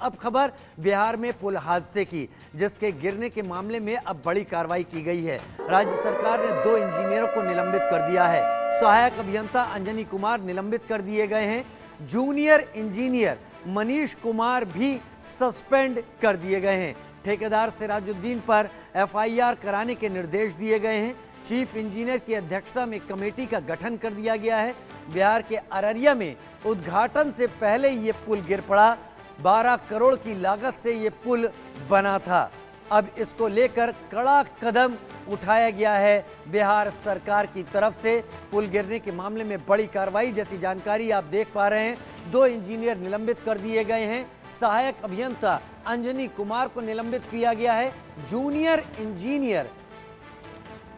अब खबर बिहार में पुल हादसे की, जिसके गिरने के मामले में अब बड़ी कार्रवाई की गई है। राज्य सरकार ने 2 इंजीनियरों को निलंबित कर दिया है। सहायक अभियंता अंजनी कुमार निलंबित कर दिए गए हैं। जूनियर इंजीनियर मनीष कुमार भी सस्पेंड कर दिए गए हैं। ठेकेदार सिराजुद्दीन पर एफआईआर कराने के निर्देश दिए गए हैं। चीफ इंजीनियर की अध्यक्षता में कमेटी का गठन कर दिया गया है। बिहार के अररिया में उद्घाटन से पहले ये पुल गिर पड़ा। 12 करोड़ की लागत से ये पुल बना था। अब इसको लेकर कड़ा कदम उठाया गया है बिहार सरकार की तरफ से। पुल गिरने के मामले में बड़ी कार्रवाई जैसी जानकारी आप देख पा रहे हैं। 2 इंजीनियर निलंबित कर दिए गए हैं। सहायक अभियंता अंजनी कुमार को निलंबित किया गया है। जूनियर इंजीनियर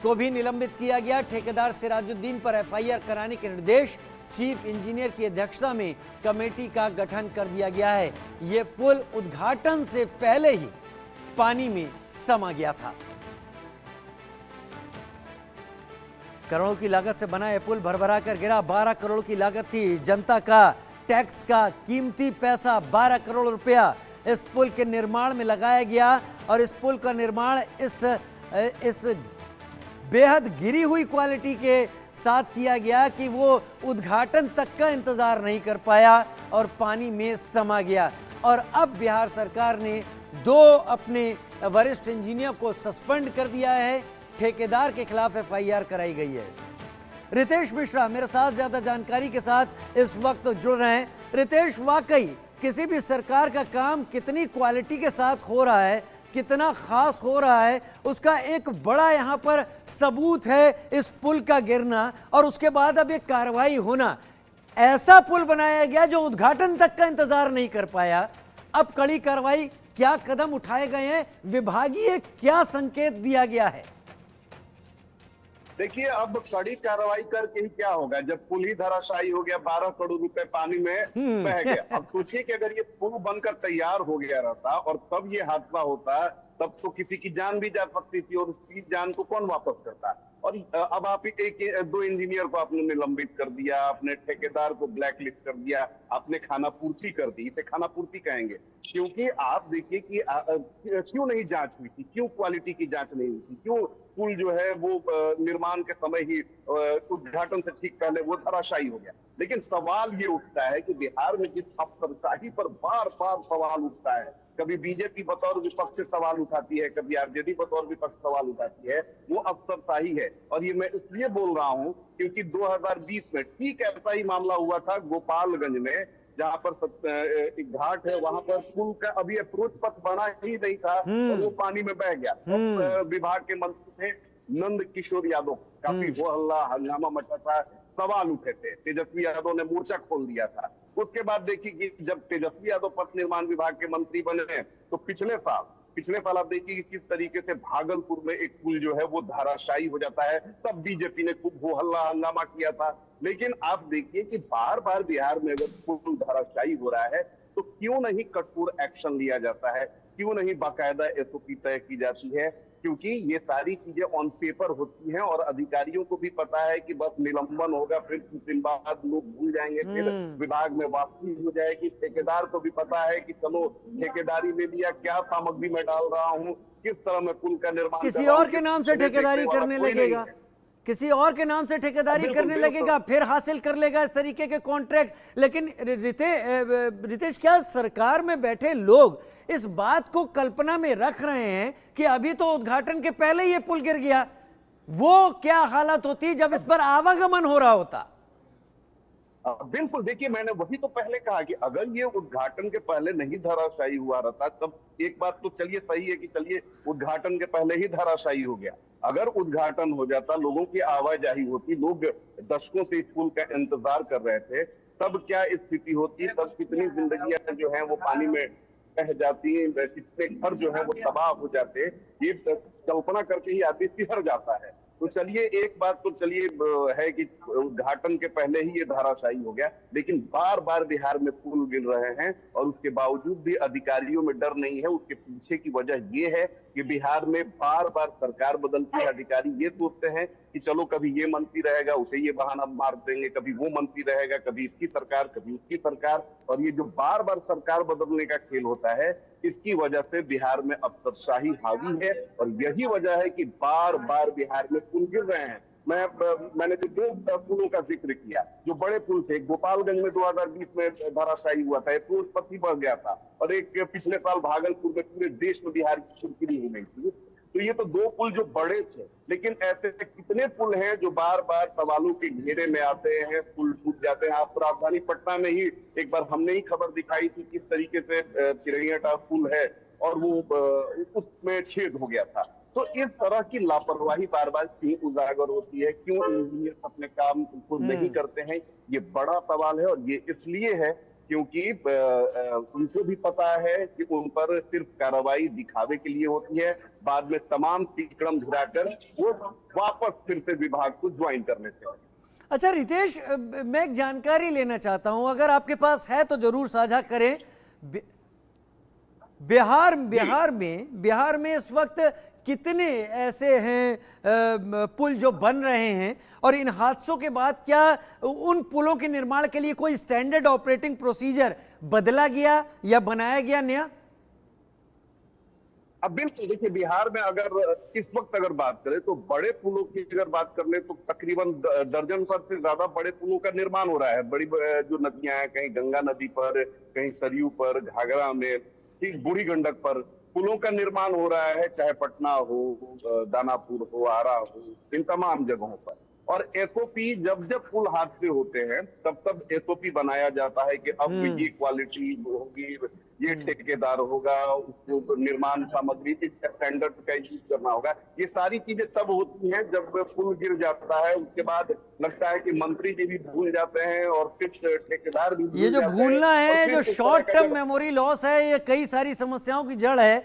को भी निलंबित किया गया। ठेकेदार सिराजुद्दीन पर एफआईआर कराने के निर्देश। चीफ इंजीनियर की अध्यक्षता में कमेटी का गठन कर दिया गया है। यह पुल उद्घाटन से पहले ही पानी में समा गया था। करोड़ों की लागत से बना यह पुल भरभरा कर गिरा। 12 करोड़ की लागत थी। जनता का टैक्स का कीमती पैसा 12 करोड़ रुपया इस पुल के निर्माण में लगाया गया। और इस पुल का निर्माण इस बेहद गिरी हुई क्वालिटी के साथ किया गया कि वो उद्घाटन तक का इंतजार नहीं कर पाया और पानी में समा गया। और अब बिहार सरकार ने 2 अपने वरिष्ठ इंजीनियर को सस्पेंड कर दिया है। ठेकेदार के खिलाफ एफआईआर कराई गई है। रितेश मिश्रा मेरे साथ ज्यादा जानकारी के साथ इस वक्त जुड़ रहे हैं। रितेश, वाकई किसी भी सरकार का काम कितनी क्वालिटी के साथ हो रहा है, कितना खास हो रहा है, उसका एक बड़ा यहां पर सबूत है इस पुल का गिरना और उसके बाद अब एक कार्रवाई होना। ऐसा पुल बनाया गया जो उद्घाटन तक का इंतजार नहीं कर पाया। अब कड़ी कार्रवाई, क्या कदम उठाए गए हैं, विभागीय क्या संकेत दिया गया है? देखिए, अब कड़ी कार्रवाई करके ही क्या होगा जब पुल ही धराशायी हो गया, 12 करोड़ रुपए पानी में बह गया। अब सोचिए कि अगर ये पुल बनकर तैयार हो गया रहता और तब ये हादसा होता, तब तो किसी की जान भी जा सकती थी और उसकी जान को कौन वापस करता। और अब आप 2 इंजीनियर को आपने निलंबित कर दिया, आपने ठेकेदार को ब्लैक लिस्ट कर दिया, आपने खानापूर्ति कर दी। इसे खानापूर्ति कहेंगे क्योंकि आप देखिए कि क्यों नहीं जांच हुई थी, क्यों क्वालिटी की जांच नहीं हुई थी, क्यों पुल जो है वो निर्माण के समय ही उद्घाटन से ठीक पहले वो धराशायी हो गया। लेकिन सवाल ये उठता है कि बिहार में जिस अफसरशाही पर बार बार सवाल उठता है, कभी बीजेपी बतौर विपक्ष से सवाल उठाती है, कभी आरजेडी बतौर विपक्ष सवाल उठाती है, वो अफसरशाही है। और ये मैं इसलिए बोल रहा हूं क्योंकि 2020 में ठीक ऐसा ही मामला हुआ था गोपालगंज में, जहां पर एक घाट है, वहां पर पुल का अभी अप्रोच पथ बना ही नहीं था और वो पानी में बह गया। विभाग के मंत्री थे नंद किशोर यादव, काफी हो हल्ला हंगामा मचा था, सवाल उठे थे। तेजस्वी यादव ने मोर्चा खोल दिया था। उसके बाद देखिए कि जब तेजस्वी यादव पथ निर्माण विभाग के मंत्री बने तो पिछले साल आप देखिए कि किस तरीके से भागलपुर में एक पुल जो है वो धराशायी हो जाता है। तब बीजेपी ने खूब हो हल्ला हंगामा किया था। लेकिन आप देखिए कि बार बार बिहार में अगर पुल धराशायी हो रहा है तो क्यों नहीं कठोर एक्शन लिया जाता है, क्यों नहीं बाकायदा एसओपी तय की जाती है? क्योंकि ये सारी चीजें ऑन पेपर होती हैं और अधिकारियों को भी पता है कि बस निलंबन होगा, फिर कुछ दिन बाद लोग भूल जाएंगे, फिर विभाग में वापसी हो जाएगी। ठेकेदार को भी पता है कि चलो ठेकेदारी ले लिया, क्या सामग्री मैं डाल रहा हूँ, किस तरह मैं पुल का निर्माण किसी और के नाम से ठेकेदारी करने लगेगा, किसी और के नाम से ठेकेदारी करने लगेगा, फिर हासिल कर लेगा इस तरीके के कॉन्ट्रैक्ट। लेकिन रितेश, क्या सरकार में बैठे लोग इस बात को कल्पना में रख रहे हैं कि अभी तो उद्घाटन के पहले ये पुल गिर गया, वो क्या हालत होती जब इस पर आवागमन हो रहा होता? बिल्कुल, देखिए मैंने वही तो पहले कहा कि अगर ये उद्घाटन के पहले नहीं धराशायी हुआ रहता, तब एक बात तो चलिए सही है कि चलिए उद्घाटन के पहले ही धराशायी हो गया। अगर उद्घाटन हो जाता, लोगों की आवाजाही होती, लोग दशकों से इस पुल का इंतजार कर रहे थे, तब क्या स्थिति होती, तब कितनी जिंदगियां जो है वो पानी में बह जाती, कितने घर जो है वो तबाह हो जाते। ये कल्पना करके ही आदमी सिहर जाता है। तो चलिए एक बात तो चलिए है कि उद्घाटन के पहले ही ये धराशायी हो गया, लेकिन बार बार बिहार में पुल गिर रहे हैं और उसके बावजूद भी अधिकारियों में डर नहीं है। उसके पीछे की वजह ये है कि बिहार में बार बार सरकार बदलती है, अधिकारी ये सोचते हैं कि चलो कभी ये मंत्री रहेगा उसे ये बहाना मार देंगे, कभी वो मंत्री रहेगा, कभी इसकी सरकार कभी उसकी सरकार, और ये जो बार बार सरकार बदलने का खेल होता है इसकी वजह से बिहार में अफसरशाही हावी है। और यही वजह है कि बार बार बिहार में पुल गिर रहे हैं। मैंने जो दो पुलों का जिक्र किया, जो बड़े पुल थे, गोपालगंज में 2020 में धराशायी हुआ था, एक फिरोजपति बढ़ गया था, और एक पिछले साल भागलपुर में पूरे देश में बिहार की सुर्खी हो गई थी। तो ये तो दो पुल जो बड़े थे, लेकिन ऐसे कितने पुल हैं जो बार बार सवालों के घेरे में आते हैं, पुल टूट जाते हैं। आप राजधानी पटना में ही एक बार हमने ही खबर दिखाई थी किस तरीके से चिरैयाटाप पुल है और वो उसमें छेद हो गया था। तो इस तरह की लापरवाही बार बार क्यों उजागर होती है, क्यों इंजीनियर अपने काम को नहीं करते हैं, ये बड़ा सवाल है। और ये इसलिए है क्योंकि उनको भी पता है कि उन पर सिर्फ कार्रवाई दिखावे के लिए होती है, बाद में तमाम तिकड़म धिराकर वो वापस फिर से विभाग को ज्वाइन कर लेते हैं। अच्छा रितेश, मैं एक जानकारी लेना चाहता हूं, अगर आपके पास है तो जरूर साझा करें। बिहार में इस वक्त कितने ऐसे हैं पुल जो बन रहे हैं, और इन हादसों के बाद क्या उन पुलों के निर्माण के लिए कोई स्टैंडर्ड ऑपरेटिंग प्रोसीजर बदला गया या बनाया गया नया? अब बिल्कुल देखिए, बिहार में अगर इस वक्त अगर बात करें तो बड़े पुलों की अगर बात कर ले तो तकरीबन दर्जन भर से ज्यादा बड़े पुलों का निर्माण हो रहा है। बड़ी जो नदियां हैं, कहीं गंगा नदी पर, कहीं सरयू पर, घाघरा में, ठीक बूढ़ी गंडक पर पुलों का निर्माण हो रहा है, चाहे पटना हो, दानापुर हो, आरा हो, इन तमाम जगहों पर। और एसओपी जब जब पुल हादसे होते हैं तब तब एसओपी बनाया जाता है कि अब ये क्वालिटी होगी, ये ठेकेदार होगा, उसको निर्माण सामग्री इस स्टैंडर्ड का यूज करना होगा। ये सारी चीजें तब होती हैं जब पुल गिर जाता है। उसके बाद लगता है कि मंत्री जी भी भूल जाते हैं और फिर ठेकेदार भी भूल ये जो जाते हैं। भूलना है, और फिर जो इस तरह शॉर्ट का टर्म मेमोरी लॉस है, ये कई सारी समस्याओं की जड़ है।